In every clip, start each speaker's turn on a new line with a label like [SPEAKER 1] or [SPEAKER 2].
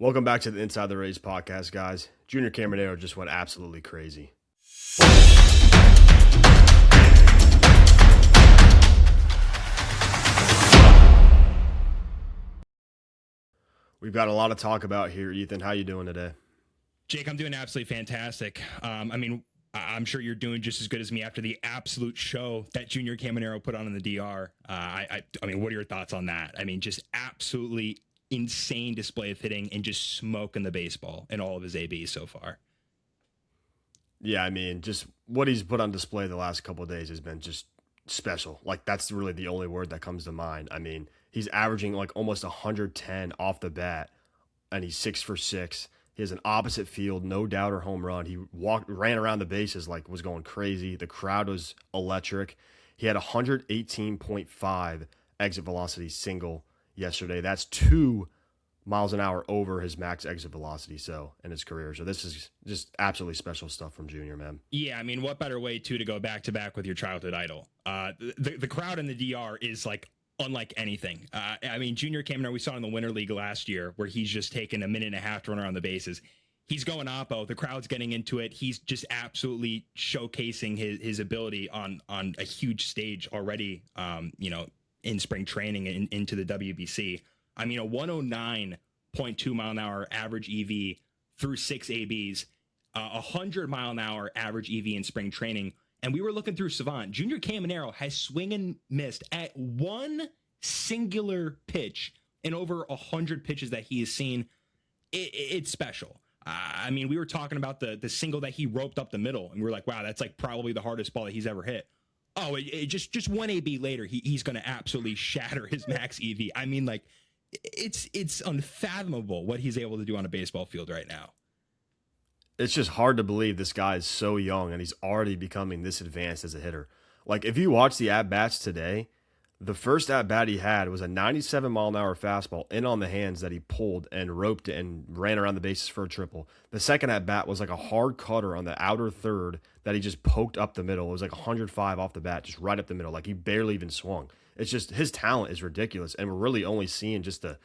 [SPEAKER 1] Welcome back to the Inside the Rays podcast, guys. Junior Caminero just went absolutely crazy. We've got a lot to talk about here, Ethan. How you doing today?
[SPEAKER 2] Jake, I'm doing absolutely fantastic. I'm sure you're doing just as good as me after the absolute show that Junior Caminero put on in the DR. I mean, what are your thoughts on that? I mean, just absolutely insane display of hitting and just smoking the baseball in all of his ABs so far.
[SPEAKER 1] Yeah, I mean, just what he's put on display the last couple of days has been just special. Like, that's really the only word that comes to mind. I mean, he's averaging like almost 110 off the bat, and he's 6 for 6. He has an opposite field, no doubter home run. He ran around the bases like was going crazy. The crowd was electric. He had 118.5 exit velocity single yesterday. That's 2 miles an hour over his max exit velocity in his career. So this is just absolutely special stuff from Junior, man.
[SPEAKER 2] Yeah, I mean, what better way to go back to back with your childhood idol? The crowd in the DR is like unlike anything. I mean, Junior Caminero, we saw in the Winter League last year where he's just taken a minute and a half to run around the bases. He's going oppo. The crowd's getting into it. He's just absolutely showcasing his ability on a huge stage already, in spring training and into the WBC. I mean, a 109.2 mile an hour average EV through 6 ABs, 100 mile an hour average EV in spring training. And we were looking through Savant. Junior Caminero has swing and missed at one singular pitch in over 100 pitches that he has seen. It's special. I mean, we were talking about the single that he roped up the middle, and we were like, wow, that's like probably the hardest ball that he's ever hit. Oh, just one AB later, he's going to absolutely shatter his max EV. I mean, like, it's unfathomable what he's able to do on a baseball field right now.
[SPEAKER 1] It's just hard to believe this guy is so young and he's already becoming this advanced as a hitter. Like, if you watch the at-bats today, the first at-bat he had was a 97 mile an hour fastball in on the hands that he pulled and roped it and ran around the bases for a triple. The second at-bat was like a hard cutter on the outer third that he just poked up the middle. It was like 105 off the bat, just right up the middle. Like, he barely even swung. It's just, his talent is ridiculous, and we're really only seeing just the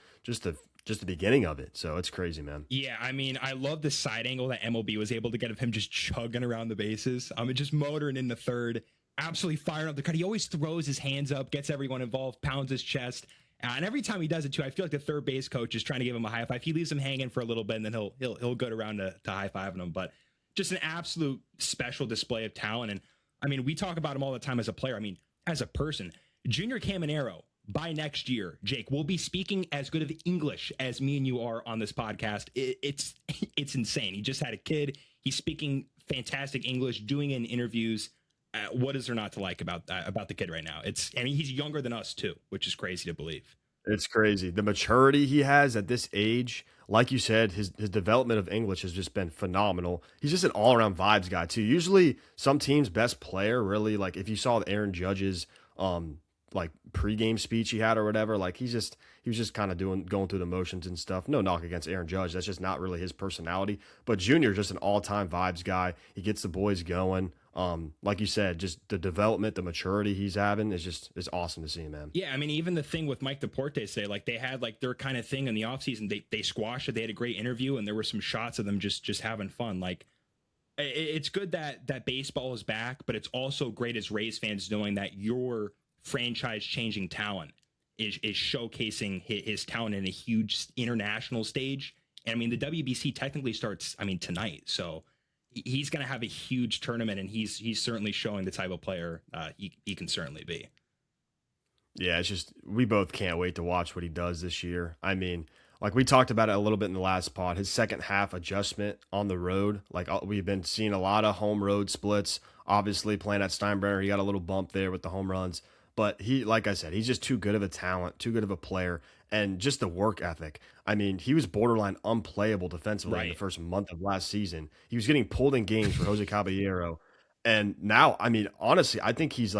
[SPEAKER 1] beginning of it. So it's crazy, man.
[SPEAKER 2] Yeah, I mean, I love the side angle that MLB was able to get of him just chugging around the bases. Just motoring in the third, absolutely firing up the cut. He always throws his hands up, gets everyone involved, pounds his chest. And every time he does it too, I feel like the third base coach is trying to give him a high five. He leaves him hanging for a little bit, and then he'll go around to high fiving him. But just an absolute special display of talent. And I mean, we talk about him all the time as a player. I mean, as a person, Junior Caminero, by next year, Jake, will be speaking as good of English as me and you are on this podcast. It's insane. He just had a kid. He's speaking fantastic English, doing it in interviews. What is there not to like about the kid right now? I mean, he's younger than us too, which is crazy to believe.
[SPEAKER 1] It's crazy. The maturity he has at this age, like you said, his development of English has just been phenomenal. He's just an all-around vibes guy too. Usually some teams' best player, really, like if you saw Aaron Judge's like pregame speech he had or whatever, like he was just kind of going through the motions and stuff. No knock against Aaron Judge. That's just not really his personality. But Junior's just an all-time vibes guy. He gets the boys going. Like you said, just the development, the maturity he's having is awesome to see, man.
[SPEAKER 2] Yeah, I mean, even the thing with Mike Deportes today, like they had like their kind of thing in the offseason. They squashed it. They had a great interview, and there were some shots of them just having fun. Like, it's good that baseball is back, but it's also great as Rays fans knowing that your franchise-changing talent is showcasing his talent in a huge international stage. And I mean, the WBC technically starts, tonight. So he's going to have a huge tournament, and he's certainly showing the type of player he can certainly be.
[SPEAKER 1] Yeah, it's just, we both can't wait to watch what he does this year. I mean, like we talked about it a little bit in the last pod, his second half adjustment on the road. Like we've been seeing a lot of home road splits. Obviously playing at Steinbrenner, he got a little bump there with the home runs. But he, like I said, he's just too good of a talent, too good of a player, and just the work ethic. I mean, he was borderline unplayable defensively in the first month of last season. He was getting pulled in games for Jose Caballero. And now, I mean, honestly, I think he's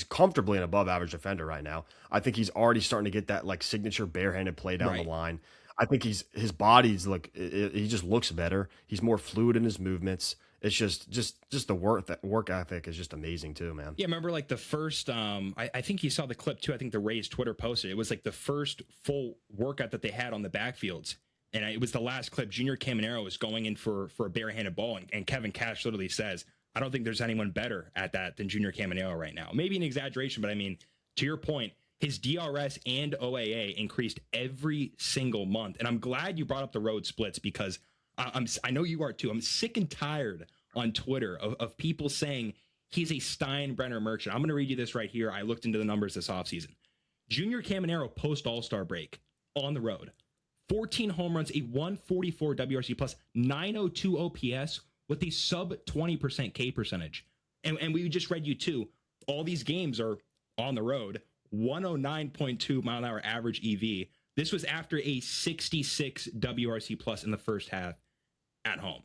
[SPEAKER 1] comfortably an above average defender right now. I think he's already starting to get that like signature barehanded play down the line. I think his body's he just looks better. He's more fluid in his movements. It's just the work ethic is just amazing too, man.
[SPEAKER 2] Yeah, remember like the first, I think you saw the clip too. I think the Rays Twitter posted it was like the first full workout that they had on the backfields. and it was the last clip. Junior Caminero was going in for a barehanded ball, and Kevin Cash literally says, "I don't think there's anyone better at that than Junior Caminero right now." Maybe an exaggeration, but I mean, to your point, his DRS and OAA increased every single month, and I'm glad you brought up the road splits because I know you are too. I'm sick and tired on Twitter of people saying he's a Steinbrenner merchant. I'm going to read you this right here. I looked into the numbers this offseason. Junior Caminero post All-Star break on the road, 14 home runs, a 144 WRC plus, 902 OPS with a sub 20% K percentage. And we just read you too. All these games are on the road, 109.2 mile an hour average EV. This was after a 66 WRC plus in the first half at home.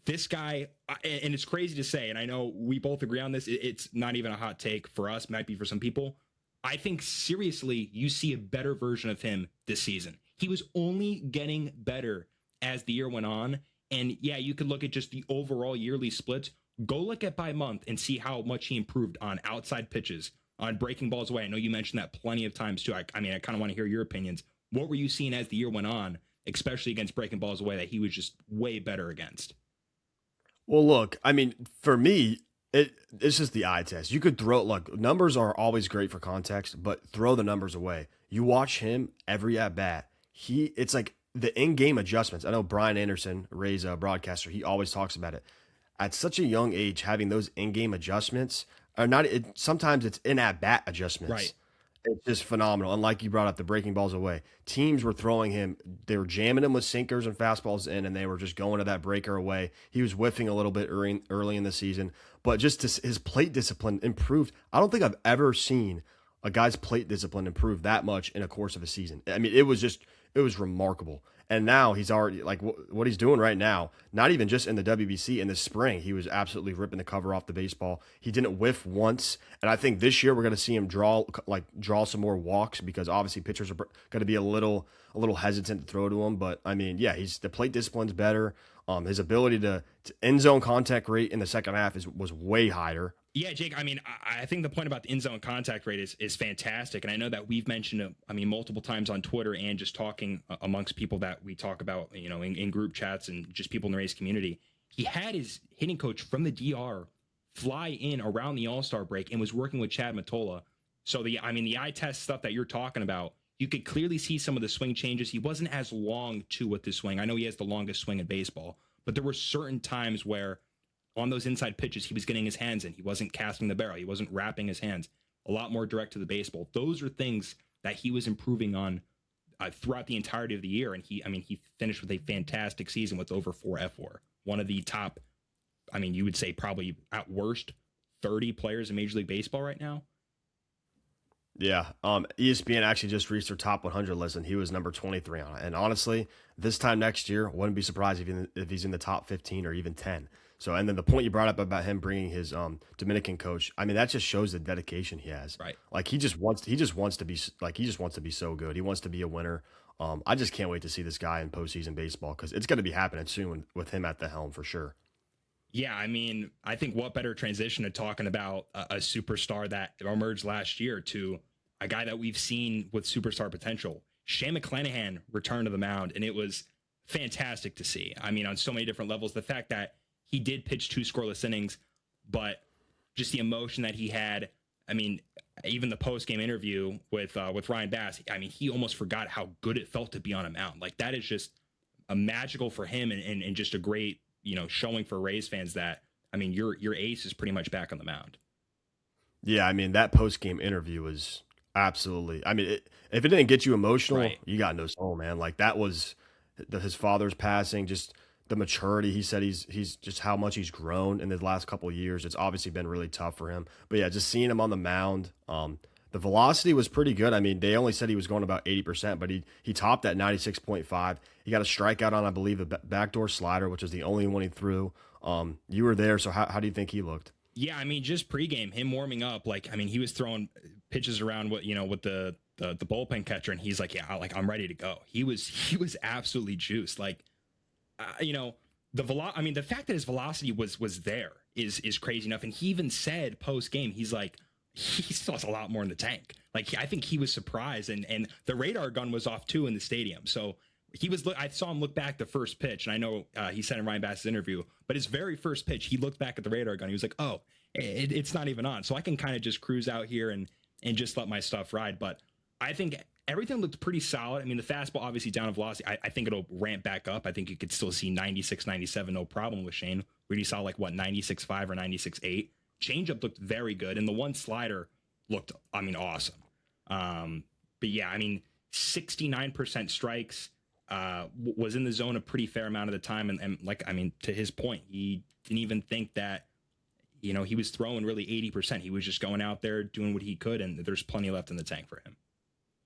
[SPEAKER 2] This guy, and it's crazy to say, and I know we both agree on this, it's not even a hot take for us, might be for some people. I think seriously, you see a better version of him this season. He was only getting better as the year went on. And yeah, you could look at just the overall yearly splits. Go look at by month and see how much he improved on outside pitches, on breaking balls away. I know you mentioned that plenty of times too. I mean, I kind of want to hear your opinions. What were you seeing as the year went on, especially against breaking balls away, that he was just way better against?
[SPEAKER 1] Well, look, I mean, for me, it's just the eye test. You could throw, like, numbers are always great for context, but throw the numbers away. You watch him every at bat. It's like the in-game adjustments. I know Brian Anderson, Ray's broadcaster, he always talks about it. At such a young age, having those in-game adjustments are not. Sometimes it's in at bat adjustments.
[SPEAKER 2] Right.
[SPEAKER 1] It's just phenomenal. And like you brought up, the breaking balls away. Teams were throwing him, they were jamming him with sinkers and fastballs in, and they were just going to that breaker away. He was whiffing a little bit early in the season, but just his plate discipline improved. I don't think I've ever seen a guy's plate discipline improve that much in a course of a season. I mean, it was remarkable. And now he's already, like, what he's doing right now, not even just in the WBC, in the spring, he was absolutely ripping the cover off the baseball. He didn't whiff once. And I think this year we're going to see him draw some more walks, because obviously pitchers are going to be a little hesitant to throw to him. But I mean, yeah, the plate discipline's better. His ability to end zone contact rate in the second half was way higher.
[SPEAKER 2] Yeah, Jake, I mean, I think the point about the in zone contact rate is fantastic. And I know that we've mentioned it, I mean, multiple times on Twitter and just talking amongst people that we talk about, you know, in group chats and just people in the race community. He had his hitting coach from the DR fly in around the All-Star break and was working with Chad Mottola. So the eye test stuff that you're talking about, you could clearly see some of the swing changes. He wasn't as long too with the swing. I know he has the longest swing in baseball, but there were certain times where on those inside pitches, he was getting his hands in. He wasn't casting the barrel. He wasn't wrapping his hands. A lot more direct to the baseball. Those are things that he was improving on throughout the entirety of the year. And he finished with a fantastic season with over 4 F4. One of the top, I mean, you would say probably at worst 30 players in Major League Baseball right now.
[SPEAKER 1] Yeah. ESPN actually just reached their top 100 list, and he was number 23 on it. And honestly, this time next year, wouldn't be surprised if he's in the top 15 or even 10. So, and then the point you brought up about him bringing his Dominican coach, I mean, that just shows the dedication he has.
[SPEAKER 2] Right.
[SPEAKER 1] Like he just wants to be so good. He wants to be a winner. I just can't wait to see this guy in postseason baseball, because it's going to be happening soon with him at the helm for sure.
[SPEAKER 2] Yeah, I mean, I think what better transition to talking about a superstar that emerged last year to a guy that we've seen with superstar potential. Shane McClanahan returned to the mound, and it was fantastic to see. I mean, on so many different levels, the fact that he did pitch 2 scoreless innings, but just the emotion that he had. I mean, even the post-game interview with Ryan Bass, I mean, he almost forgot how good it felt to be on a mound. Like, that is just a magical for him and just a great, you know, showing for Rays fans that, I mean, your ace is pretty much back on the mound.
[SPEAKER 1] Yeah, I mean, that post-game interview was absolutely, I mean, if it didn't get you emotional, right, you got no soul, man. Like, that was his father's passing, just the maturity. He said he's just how much he's grown in the last couple of years. It's obviously been really tough for him. But yeah, just seeing him on the mound, the velocity was pretty good. I mean, they only said he was going about 80%, but he topped at 96.5. He got a strikeout on, I believe, a backdoor slider, which was the only one he threw. You were there, so how do you think he looked?
[SPEAKER 2] Yeah, I mean, just pregame, him warming up, like, I mean, he was throwing pitches around with the bullpen catcher, and he's like, yeah, like, I'm ready to go. He was absolutely juiced. Like, the fact that his velocity was there is crazy enough. And he even said post game, he's like, he still has a lot more in the tank. Like, I think he was surprised, and the radar gun was off too in the stadium. So I saw him look back the first pitch, and I know he said in Ryan Bass's interview, but his very first pitch, he looked back at the radar gun. He was like, "Oh, it's not even on." So I can kind of just cruise out here and just let my stuff ride. But I think everything looked pretty solid. I mean, the fastball obviously down in velocity. I think it'll ramp back up. I think you could still see 96, 97, no problem with Shane. Where you saw like what 96.5 or 96.8. Changeup looked very good, and the one slider looked, I mean, awesome. But yeah, I mean, 69% strikes. Was in the zone a pretty fair amount of the time. And like, I mean, to his point, he didn't even think that, he was throwing really 80%. He was just going out there doing what he could. And there's plenty left in the tank for him.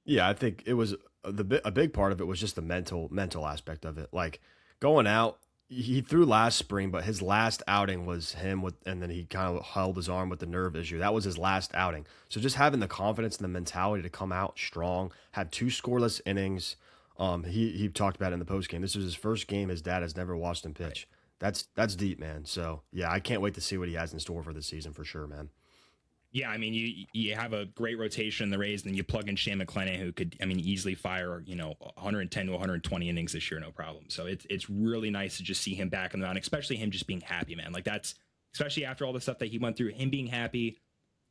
[SPEAKER 1] Yeah, I think it was a big part of it was just the mental aspect of it. Like going out, he threw last spring, but his last outing was him and then he kind of held his arm with the nerve issue. That was his last outing. So just having the confidence and the mentality to come out strong, had 2 scoreless innings. He talked about it in the post game. This was his first game. His dad has never watched him pitch. That's deep, man. So yeah, I can't wait to see what he has in store for this season for sure, man.
[SPEAKER 2] Yeah, I mean, you have a great rotation in the Rays, and then you plug in Shane McClanahan, who could, I mean, easily fire, 110 to 120 innings this year, no problem. So it's really nice to just see him back in the mound, especially him just being happy, man. Like that's, especially after all the stuff that he went through, him being happy,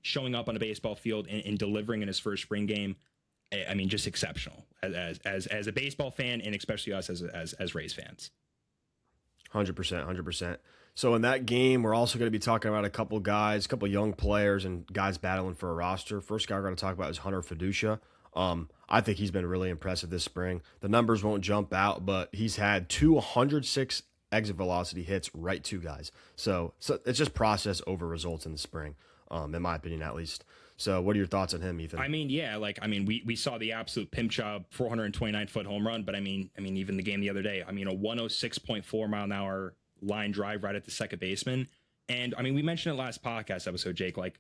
[SPEAKER 2] showing up on a baseball field and delivering in his first spring game. I mean, just exceptional as a baseball fan, and especially us as Rays fans.
[SPEAKER 1] 100%. So in that game, we're also going to be talking about a couple young players and guys battling for a roster. First guy we're going to talk about is Hunter Fiducia. I think he's been really impressive this spring. The numbers won't jump out, but he's had 206 exit velocity hits right to guys. So it's just process over results in the spring, in my opinion, at least. So what are your thoughts on him, Ethan?
[SPEAKER 2] I mean, yeah, we saw the absolute pimp job 429-foot home run, but I mean, even the game the other day, a 106.4 mile an hour line drive right at the second baseman. And I mean, we mentioned it last podcast episode, Jake, like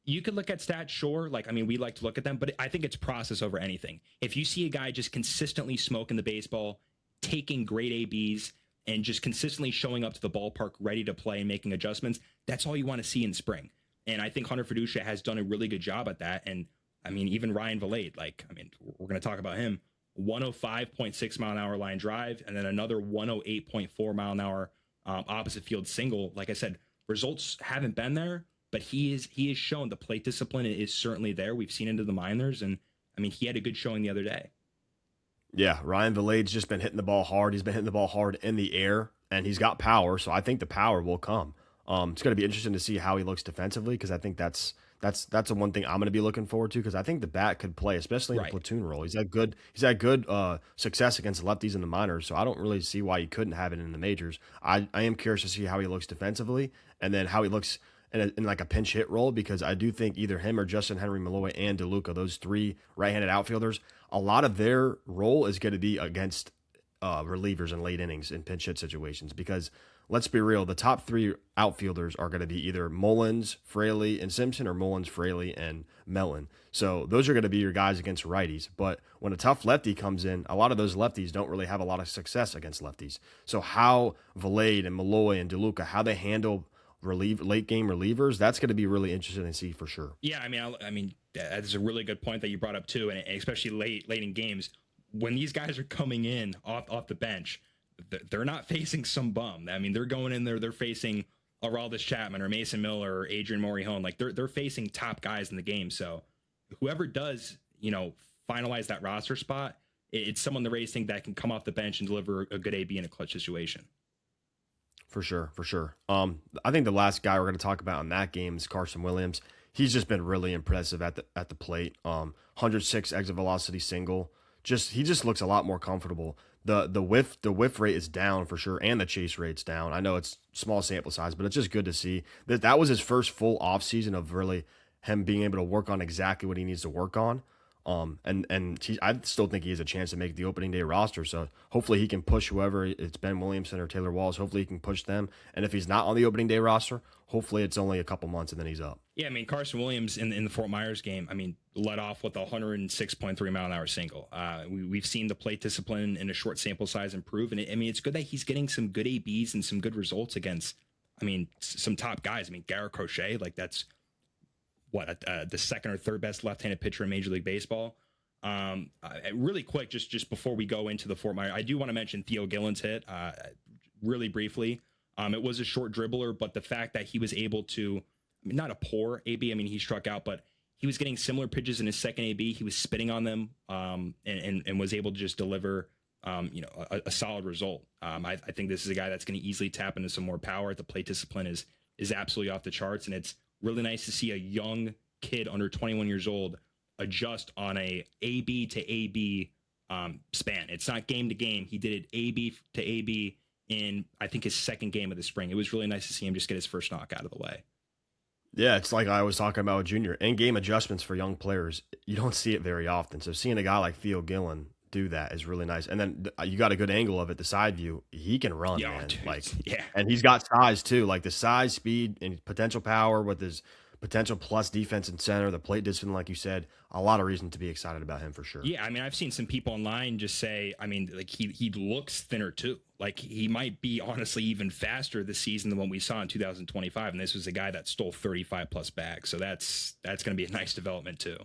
[SPEAKER 2] you could look at stats, sure. Like, I mean, we like to look at them, but I think it's process over anything. If you see a guy just consistently smoking the baseball, taking great ABs, and just consistently showing up to the ballpark ready to play and making adjustments, that's all you want to see in spring. And I think Hunter Fiducia has done a really good job at that. And I mean, even Ryan Valade, we're going to talk about him, 105.6 mile an hour line drive, and then another 108.4 mile an hour opposite field single. Like I said, results haven't been there, but he is shown the plate discipline is certainly there. We've seen into the minors, and I mean, he had a good showing the other day.
[SPEAKER 1] Yeah, Ryan Valade's just been hitting the ball hard. He's been hitting the ball hard in the air, and he's got power, so I think the power will come. It's going to be interesting to see how he looks defensively, because I think that's the one thing I'm going to be looking forward to, because I think the bat could play, especially in a platoon role. He's had good success against lefties in the minors, so I don't really see why he couldn't have it in the majors. I am curious to see how he looks defensively, and then how he looks in like a pinch hit role, because I do think either him or Justin Henry Malloy and DeLuca, those 3 right-handed outfielders, a lot of their role is going to be against relievers in late innings in pinch hit situations, because let's be real, the top 3 outfielders are going to be either Mullins, Fraley, and Simpson, or Mullins, Fraley, and Mellon. So those are going to be your guys against righties. But when a tough lefty comes in, a lot of those lefties don't really have a lot of success against lefties. So how Valade and Malloy and DeLuca, how they handle late game relievers, that's going to be really interesting to see for sure.
[SPEAKER 2] Yeah, I mean, that's a really good point that you brought up too, and especially late in games when these guys are coming in off the bench. They're not facing some bum. I mean, they're going in there, they're facing Aroldis Chapman or Mason Miller or Adrian Morejon. Like they're facing top guys in the game. So whoever does, finalize that roster spot, it's someone the Rays think that can come off the bench and deliver a good AB in a clutch situation.
[SPEAKER 1] For sure. I think the last guy we're going to talk about in that game is Carson Williams. He's just been really impressive at the plate. 106 exit velocity single. He just looks a lot more comfortable. The whiff rate is down for sure, and the chase rate's down. I know it's small sample size, but it's just good to see that was his first full off season of really him being able to work on exactly what he needs to work on. I still think he has a chance to make the opening day roster. So hopefully he can push whoever it's Ben Williamson or Taylor Walls. Hopefully he can push them. And if he's not on the opening day roster, hopefully it's only a couple months and then he's up.
[SPEAKER 2] Yeah, I mean, Carson Williams in the Fort Myers game, I mean, led off with a 106.3 mile an hour single. We've seen the plate discipline in a short sample size improve. And it's good that he's getting some good ABs and some good results against, some top guys. Garrett Crochet, like that's the second or third best left-handed pitcher in Major League Baseball. Really quick, just before we go into the Fort Myers, I do want to mention Theo Gillen's hit really briefly. It was a short dribbler, but the fact that he was able to, I mean, not a poor AB, I mean, he struck out, but he was getting similar pitches in his second AB. He was spitting on them and was able to just deliver, a solid result. I think this is a guy that's going to easily tap into some more power. The plate discipline is absolutely off the charts, and it's really nice to see a young kid under 21 years old adjust on a AB to AB span. It's not game to game. He did it AB to AB in, I think, his second game of the spring. It was really nice to see him just get his first knock out of the way.
[SPEAKER 1] Yeah, it's like I was talking about with Junior. In-game adjustments for young players, you don't see it very often. So seeing a guy like Theo Gillen do that is really nice. And then you got a good angle of it, the side view. He can run, man.
[SPEAKER 2] Dude,
[SPEAKER 1] like,
[SPEAKER 2] yeah.
[SPEAKER 1] And he's got size too, like the size, speed, and potential power with his potential plus defense and center, the plate discipline, like you said. A lot of reason to be excited about him for sure.
[SPEAKER 2] Yeah, I mean, I've seen some people online just say, I mean, like he looks thinner too. Like he might be honestly even faster this season than what we saw in 2025. And this was a guy that stole 35 plus bags. So that's going to be a nice development too.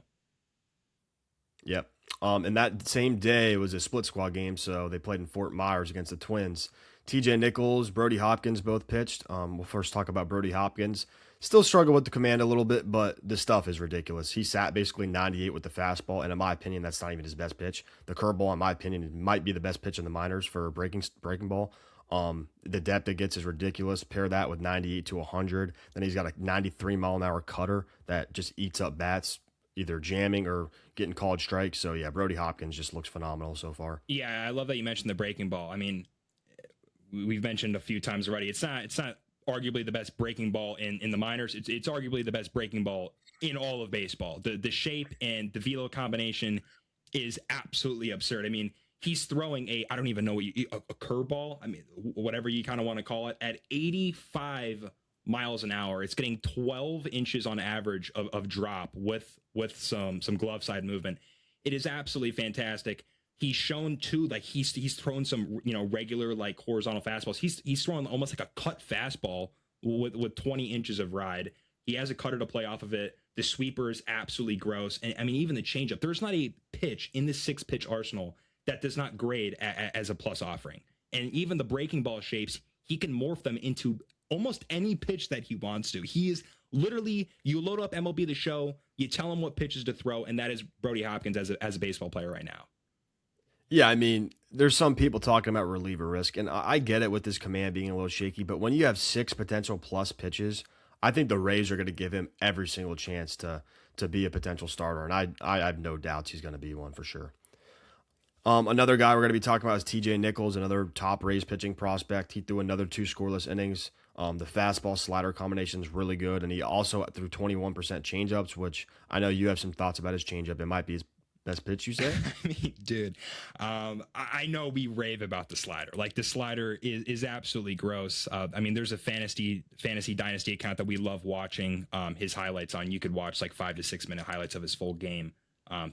[SPEAKER 1] Yep. And that same day was a split squad game, so they played in Fort Myers against the Twins. TJ Nichols, Brody Hopkins both pitched. We'll first talk about Brody Hopkins. Still struggled with the command a little bit, but the stuff is ridiculous. He sat basically 98 with the fastball, and in my opinion, that's not even his best pitch. The curveball, in my opinion, might be the best pitch in the minors for breaking ball. The depth it gets is ridiculous. Pair that with 98 to 100. Then he's got a 93-mile-an-hour cutter that just eats up bats, either jamming or getting called strikes. So, yeah, Brody Hopkins just looks phenomenal so far.
[SPEAKER 2] Yeah, I love that you mentioned the breaking ball. I mean, we've mentioned a few times already. It's not arguably the best breaking ball in the minors. It's arguably the best breaking ball in all of baseball. The shape and the velo combination is absolutely absurd. I mean, he's throwing I don't even know what a curveball. I mean, whatever you kind of want to call it, at 85 miles an hour. It's getting 12 inches on average of drop with some glove side movement. It is absolutely fantastic. He's shown too, like he's thrown some, regular like horizontal fastballs. He's throwing almost like a cut fastball with 20 inches of ride. He has a cutter to play off of it. The sweeper is absolutely gross. And I mean, even the changeup, there's not a pitch in this 6-pitch arsenal that does not grade as a plus offering. And even the breaking ball shapes, he can morph them into almost any pitch that he wants to. He is literally, you load up MLB The Show, you tell him what pitches to throw, and that is Brody Hopkins as a baseball player right now.
[SPEAKER 1] Yeah, I mean, there's some people talking about reliever risk, and I get it with this command being a little shaky, but when you have 6 potential plus pitches, I think the Rays are going to give him every single chance to be a potential starter, and I have no doubts he's going to be one for sure. Another guy we're going to be talking about is TJ Nichols, another top Rays pitching prospect. He threw another 2 scoreless innings. The fastball slider combination is really good, and he also threw 21% changeups, which I know you have some thoughts about his changeup. It might be his best pitch, you say?
[SPEAKER 2] I mean, dude, I know we rave about the slider. Like the slider is absolutely gross. I mean, there's a fantasy dynasty account that we love watching his highlights on. You could watch like 5 to 6 minute highlights of his full game.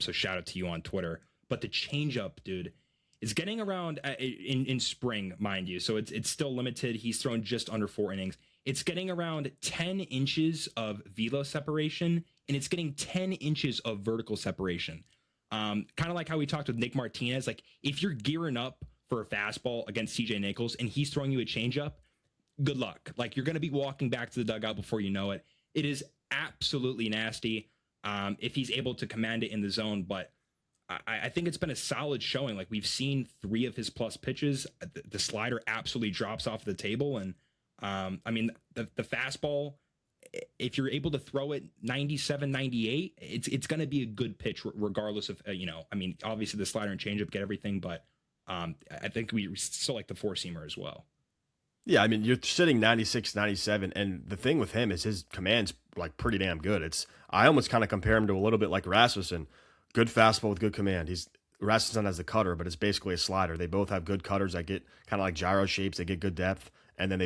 [SPEAKER 2] So shout out to you on Twitter. But the changeup, dude, is getting around in spring, mind you. So it's still limited. He's thrown just under 4 innings. It's getting around 10 inches of velo separation, and it's getting 10 inches of vertical separation. Kind of like how we talked with Nick Martinez. Like if you're gearing up for a fastball against TJ Nichols and he's throwing you a changeup, good luck. Like you're going to be walking back to the dugout before you know it. It is absolutely nasty if he's able to command it in the zone. But I think it's been a solid showing. Like we've seen 3 of his plus pitches. The slider absolutely drops off the table. And I mean, the fastball, if you're able to throw it 97, 98, it's going to be a good pitch regardless of, I mean, obviously the slider and changeup get everything, but I think we still like the 4-seamer as well.
[SPEAKER 1] Yeah, I mean, you're sitting 96, 97, and the thing with him is his command's like pretty damn good. I almost kind of compare him to a little bit like Rasmussen. Good fastball with good command. Rasmussen has the cutter, but it's basically a slider. They both have good cutters that get kind of like gyro shapes. They get good depth. And then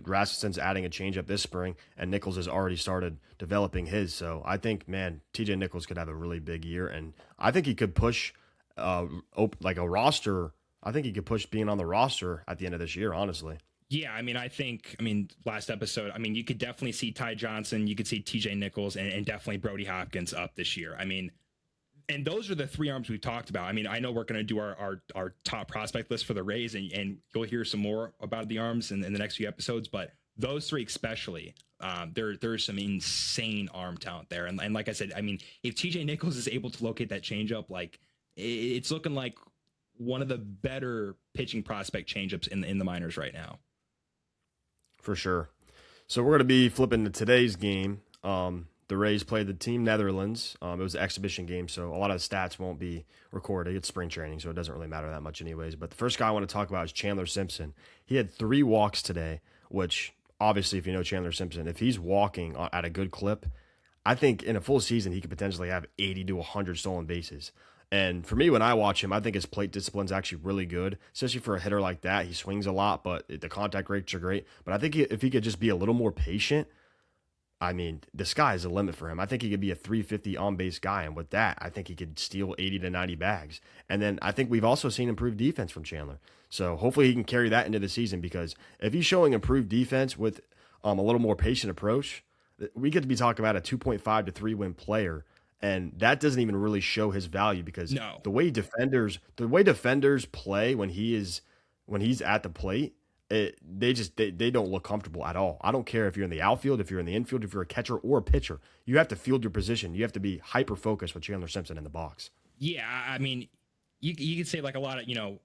[SPEAKER 1] Rasmussen's adding a changeup this spring, and Nichols has already started developing his. So I think, man, TJ Nichols could have a really big year, and I think he could push like a roster. I think he could push being on the roster at the end of this year, honestly.
[SPEAKER 2] Yeah, I mean, last episode, I mean, you could definitely see Ty Johnson, you could see TJ Nichols, and definitely Brody Hopkins up this year. I mean, And those are the three arms we've talked about. I mean, I know we're going to do our top prospect list for the Rays, and you'll hear some more about the arms in the next few episodes. But those three especially, there's some insane arm talent there. And like I said, I mean, if TJ Nichols is able to locate that changeup, like it's looking like one of the better pitching prospect changeups in the minors right now.
[SPEAKER 1] For sure. So we're going to be flipping to today's game. The Rays played the Team Netherlands. It was an exhibition game, so a lot of the stats won't be recorded. It's spring training, so it doesn't really matter that much anyways. But the first guy I want to talk about is Chandler Simpson. He had 3 walks today, which obviously, if you know Chandler Simpson, if he's walking at a good clip, I think in a full season he could potentially have 80 to 100 stolen bases. And for me, when I watch him, I think his plate discipline is actually really good, especially for a hitter like that. He swings a lot, but the contact rates are great. But I think if he could just be a little more patient, I mean, the sky is the limit for him. I think he could be a 350 on-base guy, and with that, I think he could steal 80 to 90 bags. And then I think we've also seen improved defense from Chandler. So hopefully he can carry that into the season, because if he's showing improved defense with a little more patient approach, we get to be talking about a 2.5 to 3 win player. And that doesn't even really show his value, because the way defenders play when he's at the plate, they don't look comfortable at all. I don't care if you're in the outfield, if you're in the infield, if you're a catcher or a pitcher. You have to field your position. You have to be hyper focused with Chandler Simpson in the box.
[SPEAKER 2] Yeah, I mean, you could say like a lot of,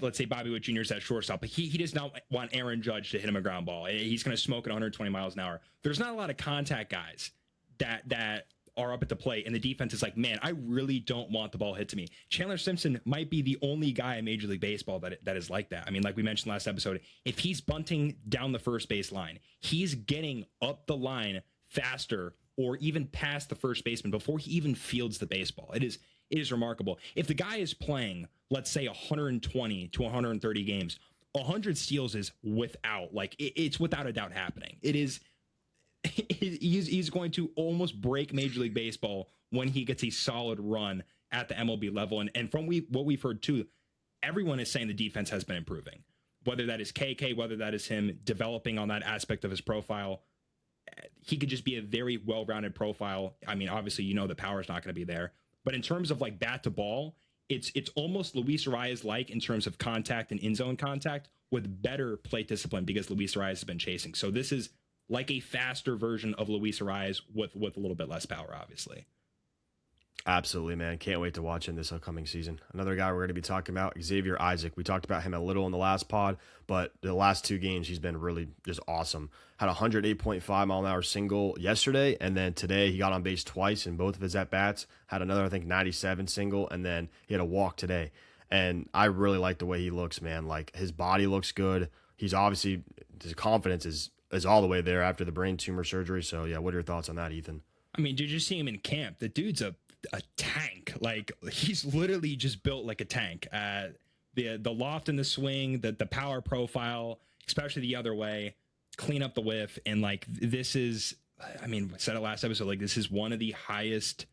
[SPEAKER 2] let's say Bobby Witt Jr. is at shortstop, but he does not want Aaron Judge to hit him a ground ball. He's going to smoke at 120 miles an hour. There's not a lot of contact guys that are up at the plate, and the defense is like, man, I really don't want the ball hit to me. Chandler Simpson might be the only guy in Major League Baseball that is like that. I mean, like we mentioned last episode, if he's bunting down the first base line, he's getting up the line faster or even past the first baseman before he even fields the baseball. It is remarkable. If the guy is playing, let's say 120 to 130 games, 100 steals is it's without a doubt happening. He's going to almost break Major League Baseball when he gets a solid run at the MLB level. And from what we've heard too, everyone is saying the defense has been improving. Whether that is KK, whether that is him developing on that aspect of his profile, he could just be a very well-rounded profile. I mean, obviously, the power is not going to be there. But in terms of like bat to ball, it's almost Luis Arias-like in terms of contact and in-zone contact, with better plate discipline, because Luis Arias has been chasing. So this is like a faster version of Luis Arias with a little bit less power, obviously.
[SPEAKER 1] Absolutely, man. Can't wait to watch him this upcoming season. Another guy we're going to be talking about, Xavier Isaac. We talked about him a little in the last pod, but the last 2 games, he's been really just awesome. Had a 108.5 mile an hour single yesterday, and then today he got on base twice in both of his at-bats. Had another, I think, 97 single, and then he had a walk today. And I really like the way he looks, man. Like, his body looks good. He's obviously, his confidence is all the way there after the brain tumor surgery. So, yeah, what are your thoughts on that, Ethan?
[SPEAKER 2] I mean, did you see him in camp? The dude's a tank. Like, he's literally just built like a tank. The loft in the swing, the power profile, especially the other way, clean up the whiff. And like, this is, I mean, I said it last episode, like, this is one of the highest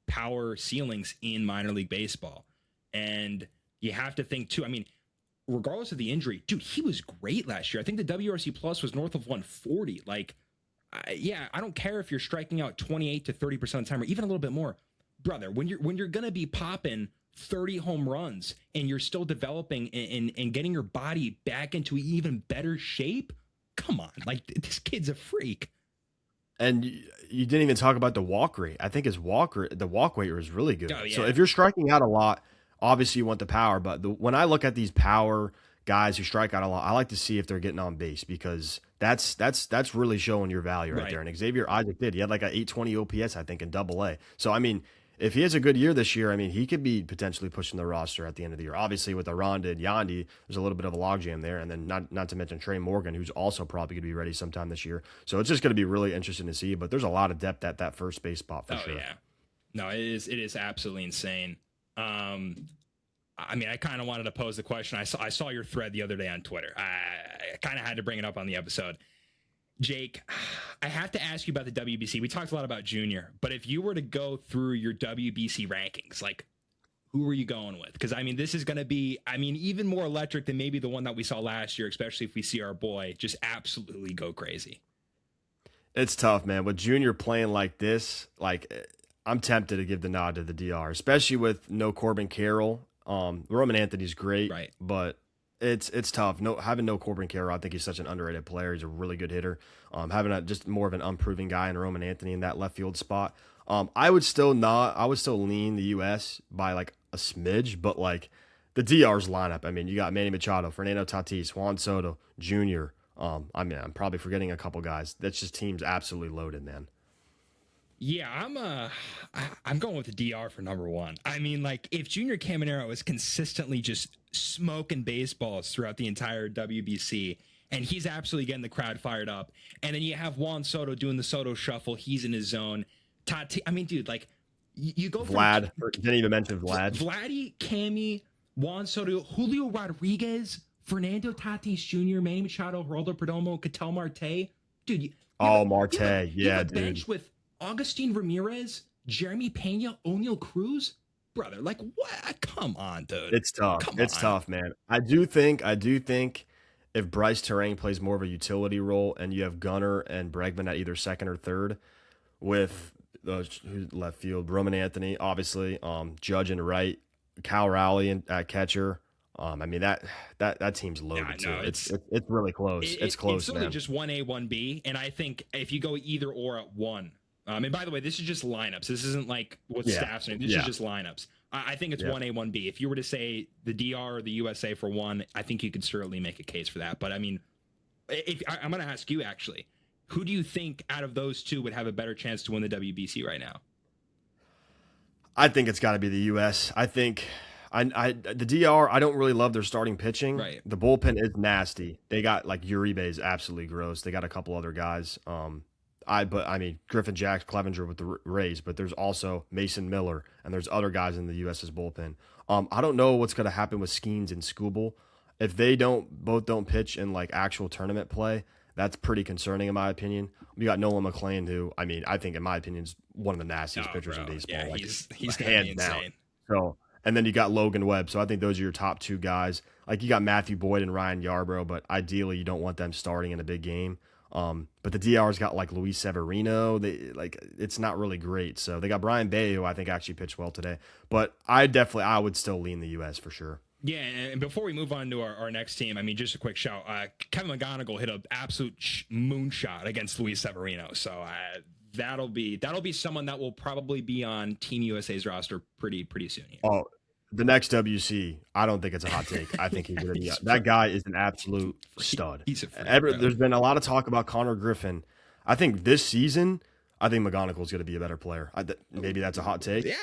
[SPEAKER 2] power ceilings in minor league baseball. And you have to think too, I mean, regardless of the injury, dude, he was great last year. I think the WRC plus was north of 140. Like, I don't care if you're striking out 28 to 30% of the time, or even a little bit more, brother. When you're gonna be popping 30 home runs and you're still developing and getting your body back into even better shape, come on, like, this kid's a freak.
[SPEAKER 1] And you didn't even talk about the walk rate. I think the walk rate was really good.
[SPEAKER 2] Oh, yeah.
[SPEAKER 1] So if you're striking out a lot, obviously you want the power. But when I look at these power guys who strike out a lot, I like to see if they're getting on base, because that's really showing your value right there. And Xavier Isaac did. He had like an 820 OPS, I think, in Double-A. So I mean, if he has a good year this year, I mean, he could be potentially pushing the roster at the end of the year. Obviously, with Aranda and Yandy, there's a little bit of a logjam there. And then not to mention Trey Morgan, who's also probably going to be ready sometime this year. So it's just going to be really interesting to see. But there's a lot of depth at that first base spot for sure.
[SPEAKER 2] Yeah. No, it is absolutely insane. I mean, I kind of wanted to pose the question. I saw your thread the other day on Twitter. I kind of had to bring it up on the episode. Jake, I have to ask you about the WBC. We talked a lot about Junior, but if you were to go through your WBC rankings, like, who are you going with? Because, I mean, this is going to be, I mean, even more electric than maybe the one that we saw last year, especially if we see our boy just absolutely go crazy.
[SPEAKER 1] It's tough, man. With Junior playing like this, like, I'm tempted to give the nod to the DR, especially with no Corbin Carroll. Roman Anthony's great,
[SPEAKER 2] Right.
[SPEAKER 1] but it's tough. No, having no Corbin Carroll, I think he's such an underrated player. He's a really good hitter. Having just more of an unproven guy in Roman Anthony in that left field spot. I would still lean the U.S. by like a smidge, but like the DR's lineup. I mean, you got Manny Machado, Fernando Tatis, Juan Soto Jr. I'm probably forgetting a couple guys. That's just teams absolutely loaded, man.
[SPEAKER 2] Yeah, I'm going with the DR for number one. I mean, like if Junior Caminero is consistently just smoking baseballs throughout the entire WBC, and he's absolutely getting the crowd fired up, and then you have Juan Soto doing the Soto shuffle, he's in his zone. I mean, dude, like you go from
[SPEAKER 1] Vlad. Didn't even mention Vlad.
[SPEAKER 2] Vladdy, Cami, Juan Soto, Julio Rodriguez, Fernando Tatis Jr., Manny Machado, Geraldo Perdomo, Ketel Marte. Dude,
[SPEAKER 1] Marte.
[SPEAKER 2] You have a
[SPEAKER 1] dude.
[SPEAKER 2] bench with Augustin Ramirez, Jeremy Pena, O'Neal Cruz. Brother, like what? Come on, dude.
[SPEAKER 1] It's tough. It's tough, man. I do think if Bryce Terang plays more of a utility role and you have Gunnar and Bregman at either second or third with left field, Roman Anthony, obviously, Judge and right, Cal Rowley at catcher. I mean that team's loaded too. It's really close. It's close,
[SPEAKER 2] it's
[SPEAKER 1] man.
[SPEAKER 2] It's just 1A, 1B, and I think if you go either or at one, and by the way, this is just lineups. This isn't like what staffs are. This is just lineups. I think it's 1A, 1B. If you were to say the DR or the USA for one, I think you could certainly make a case for that. But I mean, I'm going to ask you actually, who do you think out of those two would have a better chance to win the WBC right now?
[SPEAKER 1] I think it's got to be the U.S. I think the DR, I don't really love their starting pitching.
[SPEAKER 2] Right.
[SPEAKER 1] The bullpen is nasty. They got like Uribe is absolutely gross. They got a couple other guys. I mean Griffin Jack, Clevenger with the Rays, but there's also Mason Miller and there's other guys in the U.S.'s bullpen. I don't know what's going to happen with Skeens and Skubal. If they both don't pitch in like actual tournament play, that's pretty concerning in my opinion. We got Nolan McLean, who I think in my opinion is one of the nastiest pitchers in baseball.
[SPEAKER 2] Yeah,
[SPEAKER 1] like,
[SPEAKER 2] he's gonna be insane.
[SPEAKER 1] Down. So, and then you got Logan Webb. So I think those are your top two guys. Like you got Matthew Boyd and Ryan Yarbrough, but ideally you don't want them starting in a big game. But the DR's got like Luis Severino. It's not really great. So they got Brian Bay, who I think actually pitched well today. But I would still lean the U.S. for sure.
[SPEAKER 2] Yeah, and before we move on to our next team, I mean, just a quick shout. Kevin McGonigal hit an absolute moonshot against Luis Severino. So that'll be someone that will probably be on Team USA's roster pretty soon. Here.
[SPEAKER 1] Oh, the next WC, I don't think it's a hot take. I think he's going to be that guy is an absolute stud.
[SPEAKER 2] He's a freak,
[SPEAKER 1] There's been a lot of talk about Connor Griffin. I think this season, I think McGonigal is going to be a better player. Maybe that's a hot take.
[SPEAKER 2] Yeah,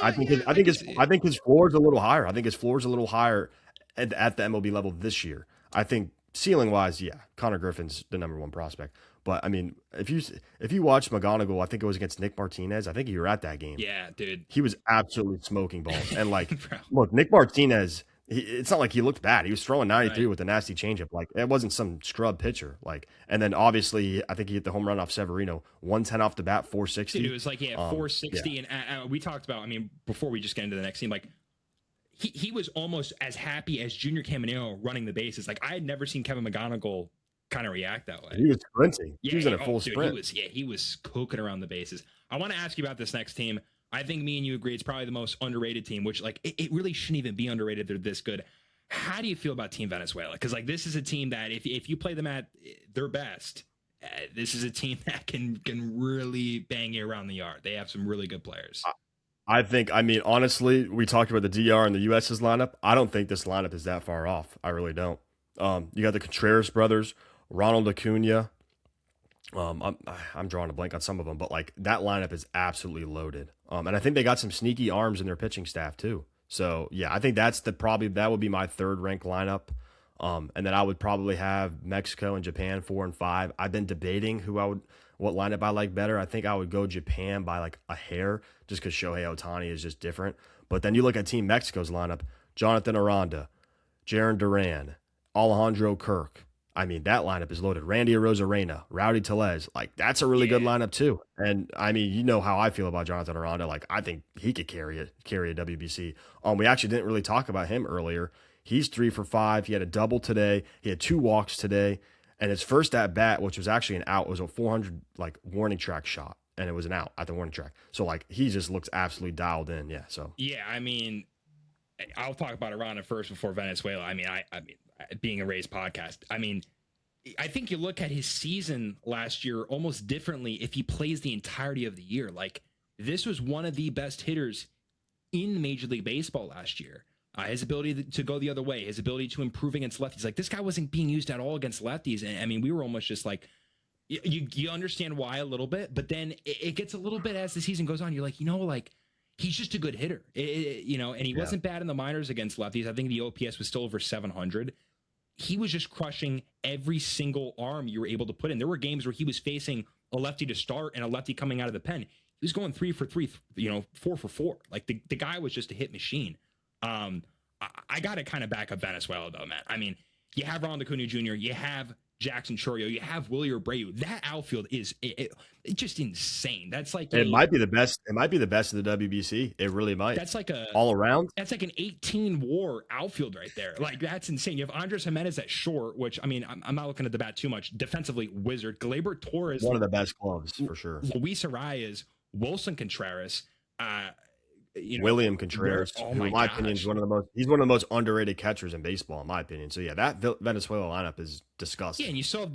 [SPEAKER 1] I think his floor is a little higher. I think his floor is a little higher at the MLB level this year. I think ceiling wise, yeah, Connor Griffin's the number one prospect. But I mean, if you watch McGonigal, I think it was against Nick Martinez. I think you were at that game.
[SPEAKER 2] Yeah, dude.
[SPEAKER 1] He was absolutely smoking balls. And like, look, Nick Martinez, it's not like he looked bad. He was throwing 93 with a nasty changeup. Like it wasn't some scrub pitcher. Like, and then obviously, I think he hit the home run off Severino, 110 off the bat, 460.
[SPEAKER 2] Dude, it was like 460, and we talked about. I mean, before we just get into the next team, like. He was almost as happy as Junior Caminero running the bases. Like I had never seen Kevin McGonigal kind of react that way.
[SPEAKER 1] He was sprinting.
[SPEAKER 2] Yeah,
[SPEAKER 1] he was in a full sprint.
[SPEAKER 2] He was cooking around the bases. I want to ask you about this next team. I think me and you agree it's probably the most underrated team, which like it really shouldn't even be underrated. They're this good. How do you feel about Team Venezuela? Because like this is a team that if you play them at their best, this is a team that can really bang you around the yard. They have some really good players.
[SPEAKER 1] I mean, honestly, we talked about the DR and the US's lineup. I don't think this lineup is that far off. I really don't. You got the Contreras brothers, Ronald Acuna. I'm drawing a blank on some of them, but like that lineup is absolutely loaded. And I think they got some sneaky arms in their pitching staff too. So yeah, I think that would be my third ranked lineup. And then I would probably have Mexico and Japan 4 and 5. I've been debating what lineup I like better. I think I would go Japan by like a hair just because Shohei Ohtani is just different. But then you look at Team Mexico's lineup, Jonathan Aranda, Jaron Duran, Alejandro Kirk. I mean, that lineup is loaded. Randy Arozarena, Rowdy Tellez. Like, that's a really good lineup too. And I mean, you know how I feel about Jonathan Aranda. Like, I think he could carry a WBC. We actually didn't really talk about him earlier. He's 3 for 5. He had a double today. He had 2 walks today. And his first at bat, which was actually an out, was a 400 like warning track shot. and it was an out at the warning track. So like he just looks absolutely dialed in. Yeah. So
[SPEAKER 2] Yeah, I mean, I'll talk about Iran first before Venezuela. I mean, being a Rays podcast, I mean, I think you look at his season last year almost differently if he plays the entirety of the year. Like, this was one of the best hitters in Major League Baseball last year. His ability to go the other way, his ability to improve against lefties. Like, this guy wasn't being used at all against lefties. And I mean, we were almost just like, you understand why a little bit, but then it gets a little bit as the season goes on. You're like, like, he's just a good hitter, and he wasn't bad in the minors against lefties. I think the OPS was still over 700. He was just crushing every single arm you were able to put in. There were games where he was facing a lefty to start and a lefty coming out of the pen. He was going 3 for 3, 4 for 4. Like the guy was just a hit machine. I got to kind of back up Venezuela though, man. I mean, you have Ronald Acuna Jr., you have Jackson Chourio, you have Willie Abreu. That outfield is just insane. That's like
[SPEAKER 1] it might be the best. It might be the best of the WBC. It really might.
[SPEAKER 2] That's like
[SPEAKER 1] all around.
[SPEAKER 2] That's like an 18 WAR outfield right there. Like, that's insane. You have Andres Jimenez at short, which I mean, I'm not looking at the bat too much. Defensively, wizard. Gleyber Torres,
[SPEAKER 1] one of the best gloves for sure.
[SPEAKER 2] Luis Arias, Wilson Contreras,
[SPEAKER 1] William Contreras, who in my opinion is one of the most underrated catchers in baseball, in my opinion. So yeah, that Venezuela lineup is disgusting.
[SPEAKER 2] Yeah, and you saw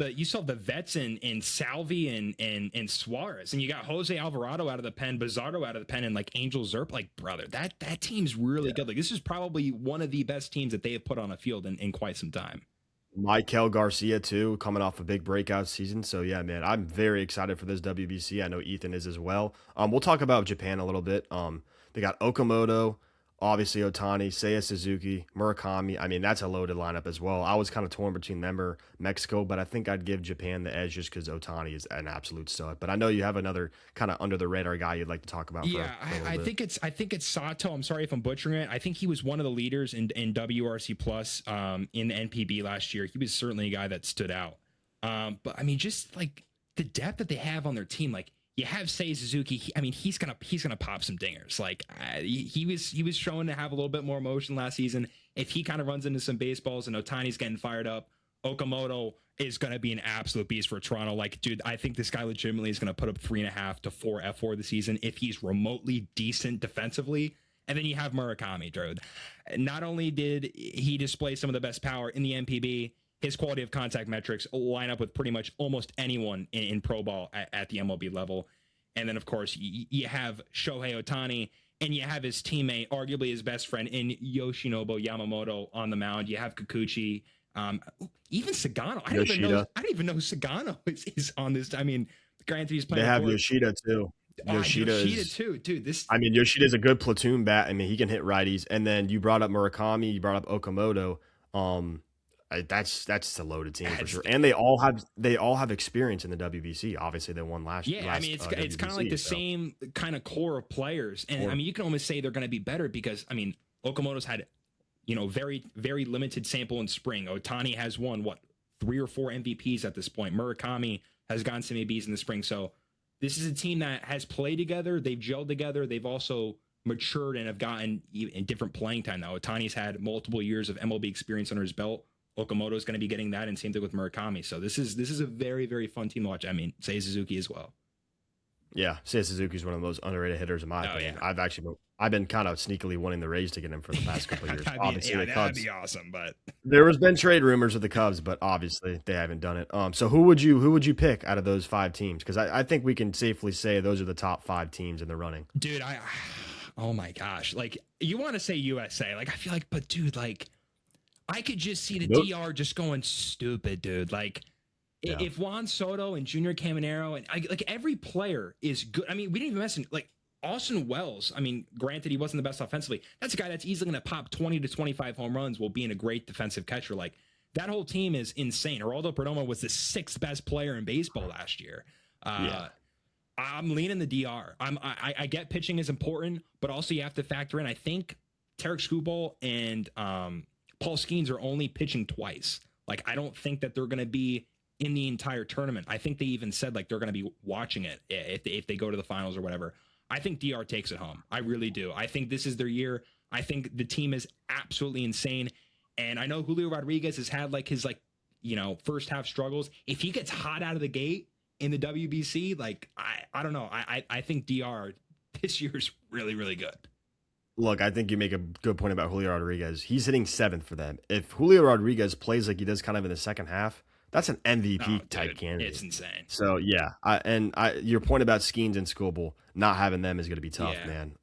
[SPEAKER 2] the vets in Salvi and Suarez, and you got Jose Alvarado out of the pen, Bizarro out of the pen, and like Angel Zerp. Like, brother, that team's really good. Like, this is probably one of the best teams that they have put on a field in quite some time.
[SPEAKER 1] Michael Garcia too, coming off a big breakout season. So yeah, man, I'm very excited for this WBC. I know Ethan is as well. We'll talk about Japan a little bit. They got Okamoto, obviously Ohtani, Seiya Suzuki, Murakami. I mean, that's a loaded lineup as well. I was kind of torn between them or Mexico, but I think I'd give Japan the edge just because Ohtani is an absolute stud. But I know you have another kind of under the radar guy you'd like to talk about.
[SPEAKER 2] Yeah, I think it's Sato. I'm sorry if I'm butchering it. I think he was one of the leaders in WRC Plus in the NPB last year. He was certainly a guy that stood out. But I mean, just like the depth that they have on their team, like. You have Seiya Suzuki. He's gonna pop some dingers. Like he was shown to have a little bit more motion last season. If he kind of runs into some baseballs and Ohtani's getting fired up, Okamoto is gonna be an absolute beast for Toronto. Like, dude, I think this guy legitimately is gonna put up 3.5 to 4 F4 this season if he's remotely decent defensively. And then you have Murakami, dude. Not only did he display some of the best power in the NPB, his quality of contact metrics line up with pretty much almost anyone in pro ball at the MLB level. And then, of course, you have Shohei Ohtani, and you have his teammate, arguably his best friend, in Yoshinobu Yamamoto on the mound. You have Kikuchi, even Sagano. I don't even know Sagano is on this. I mean, granted, he's playing.
[SPEAKER 1] They have Yoshida too.
[SPEAKER 2] Yoshida too, dude.
[SPEAKER 1] Yoshida's a good platoon bat. I mean, he can hit righties. And then you brought up Murakami, you brought up Okamoto. That's a loaded team for sure, and they all have experience in the WBC. Obviously, they won last.
[SPEAKER 2] Yeah, I mean, it's kind of like the same kind of core of players, and I mean, you can almost say they're going to be better because I mean, Okamoto's had, very very limited sample in spring. Ohtani has won 3 or 4 MVPs at this point. Murakami has gotten some ABs in the spring, so this is a team that has played together. They've gelled together. They've also matured and have gotten in different playing time now. Ohtani's had multiple years of MLB experience under his belt. Okamoto is going to be getting that, and same thing with Murakami. So this is a very, very fun team to watch. I mean, Seiya Suzuki as well.
[SPEAKER 1] Yeah, Seiya Suzuki is one of the most underrated hitters in my opinion. Yeah. I've been kind of sneakily wanting the Rays to get him for the past couple of years. Obviously, the Cubs.
[SPEAKER 2] That'd be awesome, but
[SPEAKER 1] there has been trade rumors with the Cubs, but obviously they haven't done it. So who would you pick out of those 5 teams? Because I think we can safely say those are the top 5 teams in the running.
[SPEAKER 2] Dude, oh my gosh, like you want to say USA? Like I feel like, but dude, like. I could just see the DR just going stupid, dude. Like, if Juan Soto and Junior Caminero and like every player is good. I mean, we didn't even mention like Austin Wells. I mean, granted, he wasn't the best offensively. That's a guy that's easily going to pop 20 to 25 home runs while being a great defensive catcher. Like, that whole team is insane. Geraldo Perdomo was the 6th best player in baseball last year. I'm leaning the DR. I get pitching is important, but also you have to factor in. I think Tarek Skubal and Paul Skeens are only pitching twice. Like, I don't think that they're going to be in the entire tournament. I think they even said like they're going to be watching it if they go to the finals or whatever. I think DR takes it home. I really do. I think this is their year. I think the team is absolutely insane. And I know Julio Rodriguez has had like his first half struggles. If he gets hot out of the gate, in the WBC, like I don't know. I think DR this year is really, really good.
[SPEAKER 1] Look, I think you make a good point about Julio Rodriguez. He's hitting seventh for them. If Julio Rodriguez plays like he does kind of in the second half, that's an MVP type candidate.
[SPEAKER 2] It's insane.
[SPEAKER 1] So yeah, your point about Skeens and Scoble not having them is going to be tough, man.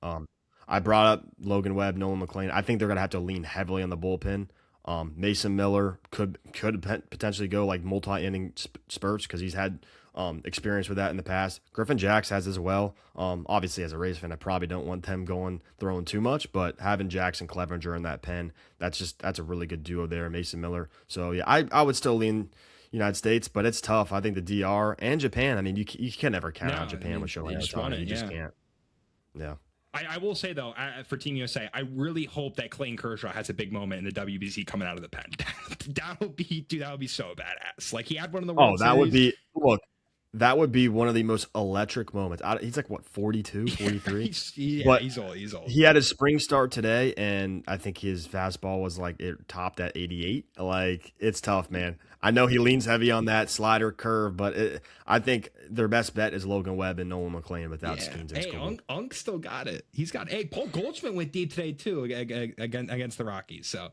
[SPEAKER 1] I brought up Logan Webb, Nolan McLean. I think they're going to have to lean heavily on the bullpen. Mason Miller could potentially go like multi-inning spurts because he's had experience with that in the past. Griffin Jacks has as well. Obviously, as a Rays fan, I probably don't want them throwing too much, but having Jackson Clevenger in that pen, that's a really good duo there. Mason Miller. So yeah, I would still lean United States, but it's tough. I think the DR and Japan. I mean, you can never count out Japan with Shohei Ohtani. You just can't. Yeah.
[SPEAKER 2] I will say though, for Team USA, I really hope that Clayton Kershaw has a big moment in the WBC coming out of the pen. That would be so badass. Like he had one of the World
[SPEAKER 1] that
[SPEAKER 2] Series.
[SPEAKER 1] would be that would be one of the most electric moments. He's like what 42, 43.
[SPEAKER 2] He's old.
[SPEAKER 1] He had his spring start today, and I think his fastball was like it topped at 88. Like it's tough, man. I know he leans heavy on that slider curve, but I think their best bet is Logan Webb and Nolan McLean without Skeens and Scoble.
[SPEAKER 2] Unk still got it. He's got. Hey, Paul Goldschmidt went deep today too against the Rockies. So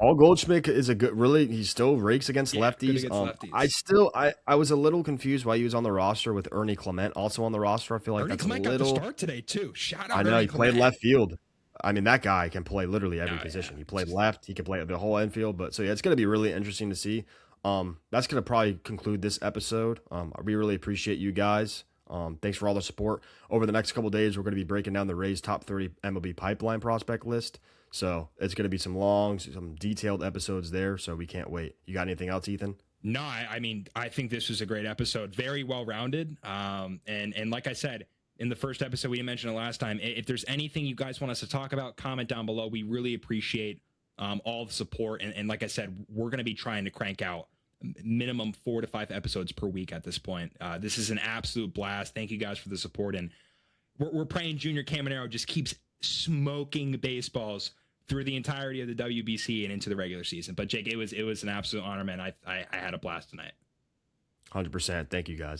[SPEAKER 1] Paul Goldschmidt is a good. Really, he still rakes against lefties. Lefties. I was a little confused why he was on the roster with Ernie Clement also on the roster. I feel like
[SPEAKER 2] Ernie Clement got the start today too. Shout out!
[SPEAKER 1] I know
[SPEAKER 2] Ernie
[SPEAKER 1] he
[SPEAKER 2] Clement.
[SPEAKER 1] played left field. I mean, that guy can play literally every position. He played left. He can play the whole infield. But so yeah, it's going to be really interesting to see. That's going to probably conclude this episode. We really appreciate you guys. Thanks for all the support. Over the next couple of days, we're going to be breaking down the Rays top 30 MLB pipeline prospect list. So it's going to be some detailed episodes there. So we can't wait. You got anything else, Ethan?
[SPEAKER 2] No, I mean, I think this was a great episode. Very well-rounded. And like I said, in the first episode, we mentioned it last time. If there's anything you guys want us to talk about, comment down below. We really appreciate all the support. And like I said, we're going to be trying to crank out minimum 4 to 5 episodes per week at this point. This is an absolute blast. Thank you guys for the support. And we're praying Junior Caminero just keeps smoking baseballs through the entirety of the WBC and into the regular season. But Jake, it was an absolute honor, man. I had a blast tonight.
[SPEAKER 1] 100%. Thank you guys.